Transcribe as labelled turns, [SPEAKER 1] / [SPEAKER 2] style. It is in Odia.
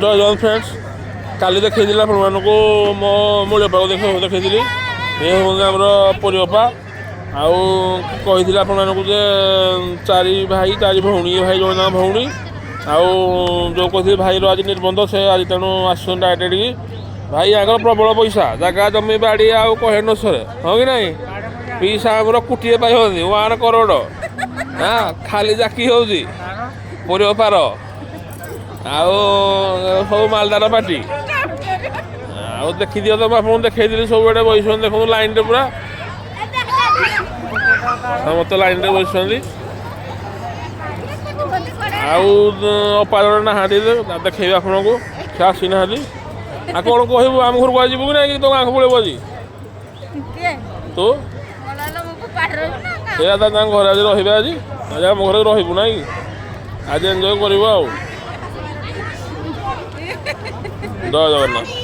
[SPEAKER 1] ଜୟ ଜଗନ୍ନାଥ ଫ୍ରେଣ୍ଡସ୍ କାଲି ଦେଖେଇଥିଲି ଆପଣମାନଙ୍କୁ ମୋ ମୂଲ୍ୟପାଗ ଦେଖେଇଥିଲି ଏ ହେଉଛନ୍ତି ଆମର ପରିବାପା ଆଉ କହିଥିଲି ଆପଣମାନଙ୍କୁ ଯେ 4 ଭାଇ 4 ଭଉଣୀ ଏ ଭାଇ ଜଣେ ଭଉଣୀ ଆଉ ଯେଉଁ କହିଥିଲି ଭାଇର ଆଜି ନିର୍ବନ୍ଧ ସେ ଆଜି ତେଣୁ ଆସୁଛନ୍ତି ଡାଇରେକ୍ଟ ଏଠିକି ଭାଇ ଆଙ୍କର ପ୍ରବଳ ପଇସା ଜାଗା ଜମି ବାଡ଼ି ଆଉ କହେ ନ ସରେ ହଁ କି ନାହିଁ ପିଇସା ଆମର କୋଟିଏ ପାଇ ହେଉଛନ୍ତି 1 କରୋଡ଼ ହଁ ଖାଲି ଜାକି ହେଉଛି ପରିବାପାର ଆଉ ସବୁ ମାଲଦାର ପାର୍ଟି ଆଉ ଦେଖିଦିଅ ତ ମୁଁ ଆପଣଙ୍କୁ ଦେଖେଇଥିଲି ସବୁଆଡ଼େ ବସିଛନ୍ତି ଦେଖନ୍ତୁ ଲାଇନ୍ରେ ପୁରା ସମସ୍ତେ ଲାଇନ୍ରେ ବସିଛନ୍ତି ଆଉ ଅପା ଜଣେ ନାହାନ୍ତି ଦେଖେଇବି ଆପଣଙ୍କୁ ସେ ଆସିନାହାନ୍ତି ଆଉ କ'ଣ କହିବୁ ଆମ ଘରକୁ ଯିବୁ କି ନାଇଁ ତୋ ଗାଁକୁ ପଳେଇବୁ ଆଜି ତୁ ସେଇଆ ତାଙ୍କ ଘରେ ଆଜି ରହିବେ ଆଜି ଆମ ଘରେ ରହିବୁ ନାଇଁ ଆଜି ଏନ୍ଜୟ କରିବୁ ଆଉ ଜୟ ଜଗନ୍ନାଥ।